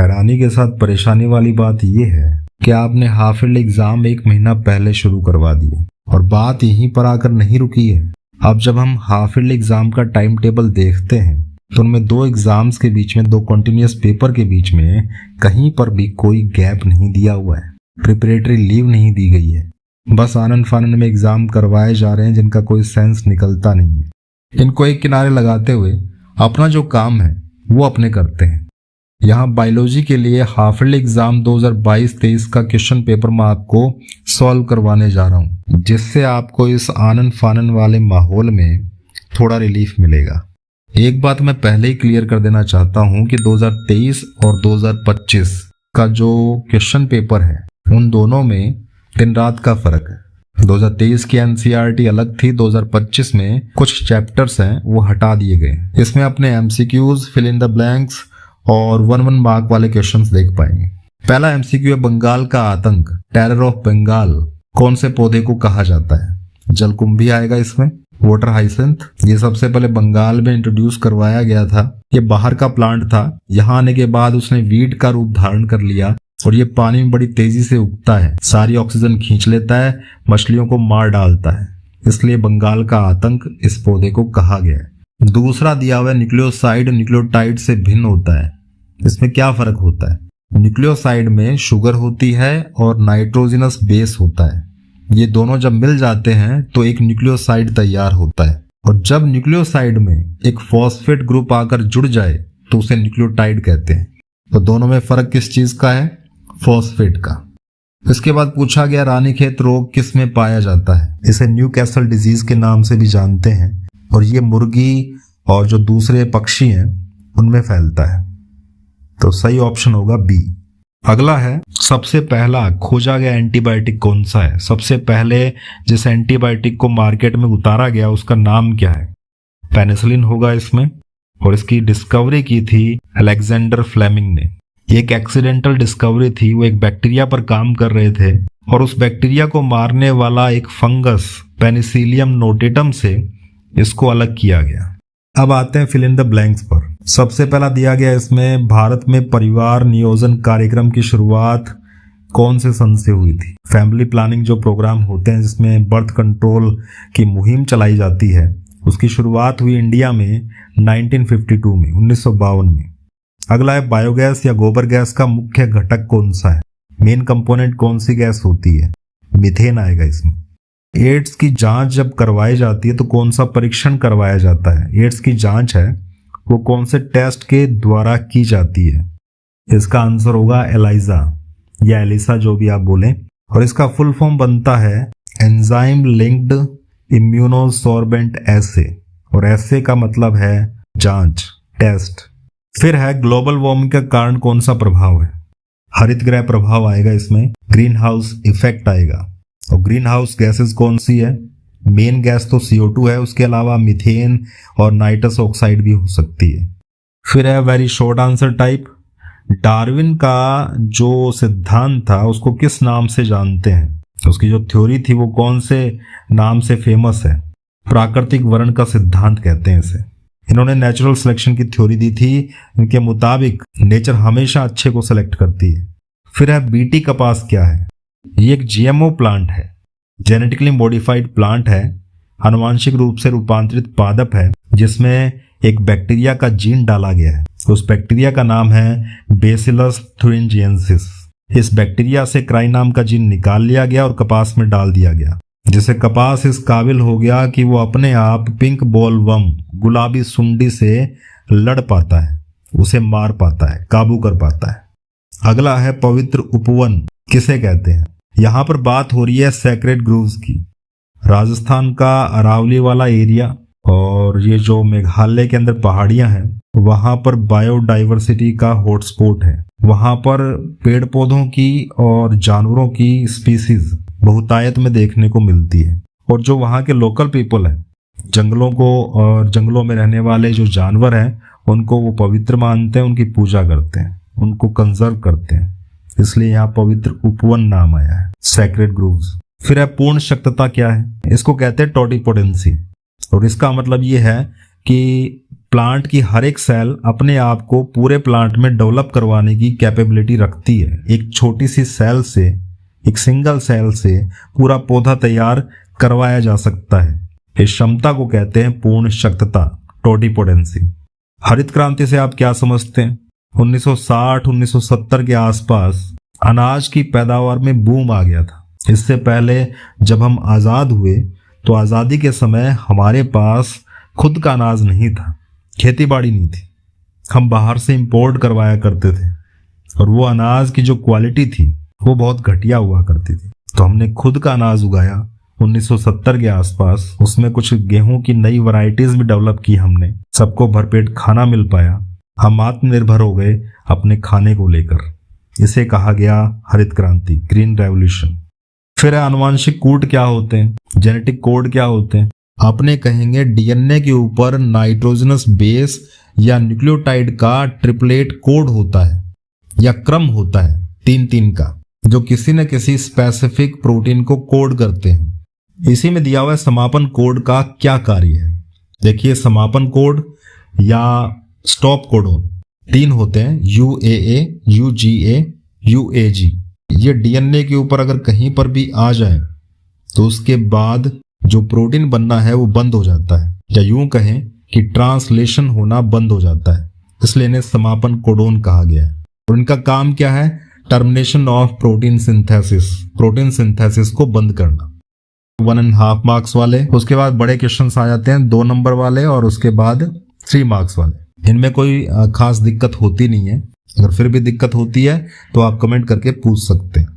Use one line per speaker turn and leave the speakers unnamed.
हैरानी के साथ परेशानी वाली बात यह है कि आपने हाफ ईयरली एग्जाम 1 महीना पहले शुरू करवा दिए और बात यहीं पर आकर नहीं रुकी है। अब जब हम हाफ ईयरली एग्जाम का टाइम टेबल देखते हैं तो उनमें 2 एग्जाम्स के बीच में, 2 कंटिन्यूअस पेपर के बीच में कहीं पर भी कोई गैप नहीं दिया हुआ है, प्रिपरेटरी लीव नहीं दी गई है। बस आनन फानन में एग्जाम करवाए जा रहे हैं जिनका कोई सेंस निकलता नहीं है। इनको एक किनारे लगाते हुए अपना जो काम है वो अपने करते हैं। यहाँ बायोलॉजी के लिए हाफ ईयरली एग्जाम 2022-23 का क्वेश्चन पेपर मैं आपको सॉल्व करवाने जा रहा हूँ, जिससे आपको इस आनन फानन वाले माहौल में थोड़ा रिलीफ मिलेगा। एक बात मैं पहले ही क्लियर कर देना चाहता हूँ कि 2023 और 2025 का जो क्वेश्चन पेपर है उन दोनों में दिन रात का फर्क है। 2023 की एनसीईआरटी अलग थी, 2025 में कुछ चैप्टर्स हैं वो हटा दिए गए। इसमें अपने MCQs, fill in the blanks और 1-1 मार्क वाले क्वेश्चंस देख पाएंगे। पहला एमसीक्यू है, बंगाल का आतंक, टेरर ऑफ बंगाल कौन से पौधे को कहा जाता है? जलकुंभी आएगा इसमें, वाटर हाइसिंथ। ये सबसे पहले बंगाल में इंट्रोड्यूस करवाया गया था। ये बाहर का प्लांट था, यहाँ आने के बाद उसने वीड का रूप धारण कर लिया और ये पानी में बड़ी तेजी से उगता है, सारी ऑक्सीजन खींच लेता है, मछलियों को मार डालता है, इसलिए बंगाल का आतंक इस पौधे को कहा गया है। दूसरा दिया हुआ है, न्यूक्लियोसाइड न्यूक्लियोटाइड से भिन्न होता है। इसमें क्या फर्क होता है? न्यूक्लियोसाइड में शुगर होती है और नाइट्रोजनस बेस होता है। ये दोनों जब मिल जाते हैं तो एक न्यूक्लियोसाइड तैयार होता है, और जब न्यूक्लियोसाइड में एक फॉस्फेट ग्रुप आकर जुड़ जाए तो उसे न्यूक्लियोटाइड कहते हैं। तो दोनों में फर्क किस चीज का है? फॉस्फेट का। इसके बाद पूछा गया, रानीखेत रोग किस में पाया जाता है? इसे न्यूकैसल डिजीज के नाम से भी जानते हैं, और ये मुर्गी और जो दूसरे पक्षी हैं उनमें फैलता है। तो सही ऑप्शन होगा बी। अगला है, सबसे पहला खोजा गया एंटीबायोटिक कौन सा है? सबसे पहले जिस एंटीबायोटिक को मार्केट में उतारा गया उसका नाम क्या है? पेनिसिलिन होगा इसमें, और इसकी डिस्कवरी की थी अलेक्जेंडर फ्लेमिंग ने। एक एक्सीडेंटल डिस्कवरी थी, वो एक बैक्टीरिया पर काम कर रहे थे और उस बैक्टीरिया को मारने वाला एक फंगस पेनिसिलियम नोटेटम से इसको अलग किया गया। अब आते हैं फिल इन द ब्लैंक्स पर। सबसे पहला दिया गया इसमें, भारत में परिवार नियोजन कार्यक्रम की शुरुआत कौन से सन से हुई थी? फैमिली प्लानिंग जो प्रोग्राम होते हैं जिसमें बर्थ कंट्रोल की मुहिम चलाई जाती है, उसकी शुरुआत हुई इंडिया में 1952 में, 1952 में। अगला है, बायोगैस या गोबर गैस का मुख्य घटक कौन सा है? मेन कंपोनेंट कौन सी गैस होती है? मीथेन आएगा इसमें। एड्स की जांच जब करवाई जाती है तो कौन सा परीक्षण करवाया जाता है? एड्स की जांच है वो कौन से टेस्ट के द्वारा की जाती है? इसका आंसर होगा एलाइजा या एलिसा, जो भी आप बोलें, और इसका फुल फॉर्म बनता है एंजाइम लिंक्ड इम्यूनोसॉर्बेंट एसे, और एसे का मतलब है जांच, टेस्ट। फिर है, ग्लोबल वार्मिंग का कारण कौन सा प्रभाव है? हरित गृह प्रभाव आएगा इसमें, ग्रीन हाउस इफेक्ट आएगा। और ग्रीन हाउस गैसेस कौन सी है? मेन गैस तो CO2 है, उसके अलावा मीथेन और नाइट्रस ऑक्साइड भी हो सकती है। फिर है very short answer type, Darwin का जो सिद्धांत था उसको किस नाम से जानते हैं? उसकी जो थ्योरी थी वो कौन से नाम से फेमस है? प्राकृतिक वर्ण का सिद्धांत कहते हैं इसे। इन्होंने नेचुरल सिलेक्शन की थ्योरी दी थी, इनके मुताबिक नेचर हमेशा अच्छे को सिलेक्ट करती है। फिर है, बीटी कपास क्या है? ये एक GMO प्लांट है, जेनेटिकली मॉडिफाइड प्लांट है, आनुवांशिक रूप से रूपांतरित पादप है जिसमें एक बैक्टीरिया का जीन डाला गया है। उस बैक्टीरिया का नाम है बेसिलस thuringiensis। इस बैक्टीरिया से क्राई नाम का जीन निकाल लिया गया और कपास में डाल दिया गया, जिससे कपास इस काबिल हो गया कि वो अपने आप पिंक बॉलवर्म, गुलाबी सुंडी से लड़ पाता है, उसे मार पाता है, काबू कर पाता है। अगला है, पवित्र उपवन किसे कहते हैं? यहाँ पर बात हो रही है सेक्रेड ग्रूव्स की। राजस्थान का अरावली वाला एरिया और ये जो मेघालय के अंदर पहाड़ियां हैं, वहां पर बायोडाइवर्सिटी का हॉटस्पॉट है। वहां पर पेड़ पौधों की और जानवरों की स्पीसीज बहुतायत में देखने को मिलती है, और जो वहां के लोकल पीपल हैं, जंगलों को और जंगलों में रहने वाले जो जानवर हैं उनको वो पवित्र मानते हैं, उनकी पूजा करते हैं, उनको कंजर्व करते हैं, इसलिए यहाँ पवित्र उपवन नाम आया है, सैक्रेड ग्रूव्स। फिर है, पूर्ण शक्तता क्या है? इसको कहते हैं टोटिपोटेंसी, और इसका मतलब ये है कि प्लांट की हर एक सेल अपने आप को पूरे प्लांट में डेवलप करवाने की कैपेबिलिटी रखती है। एक छोटी सी सेल से, एक सिंगल सेल से पूरा पौधा तैयार करवाया जा सकता है। इस क्षमता को कहते हैं पूर्ण शक्तता, टोटिपोटेंसी। हरित क्रांति से आप क्या समझते हैं? 1960-1970 के आसपास अनाज की पैदावार में बूम आ गया था। इससे पहले जब हम आज़ाद हुए तो आज़ादी के समय हमारे पास खुद का अनाज नहीं था, खेती बाड़ी नहीं थी, हम बाहर से इंपोर्ट करवाया करते थे और वो अनाज की जो क्वालिटी थी वो बहुत घटिया हुआ करती थी। तो हमने खुद का अनाज उगाया 1970 के आसपास। उसमें कुछ गेहूं की नई वैरायटीज भी डेवलप की हमने, सबको भरपेट खाना मिल पाया, हम आत्मनिर्भर हो गए अपने खाने को लेकर। इसे कहा गया हरित क्रांति, ग्रीन रेवोल्यूशन। फिर आनुवांशिक कूट क्या होते हैं, जेनेटिक कोड क्या होते हैं? आपने कहेंगे डीएनए के ऊपर नाइट्रोजनस बेस या न्यूक्लियोटाइड का ट्रिपलेट कोड होता है या क्रम होता है 3-3 का, जो किसी न किसी स्पेसिफिक प्रोटीन को कोड करते हैं। इसी में दिया हुआ समापन कोड का क्या कार्य है? देखिए, समापन कोड या स्टॉप कोडोन 3 होते हैं, UAA, UGA, UAG। ये डीएनए के ऊपर अगर कहीं पर भी आ जाए तो उसके बाद जो प्रोटीन बनना है वो बंद हो जाता है, या यूं कहें कि ट्रांसलेशन होना बंद हो जाता है। इसलिए इन्हें समापन कोडोन कहा गया है। और इनका काम क्या है? Termination of protein synthesis, protein synthesis को बंद करना। 1.5 मार्क्स वाले, उसके बाद बड़े क्वेश्चंस आ जाते हैं 2 नंबर वाले, और उसके बाद 3 मार्क्स वाले। इनमें कोई खास दिक्कत होती नहीं है। अगर फिर भी दिक्कत होती है तो आप कमेंट करके पूछ सकते हैं।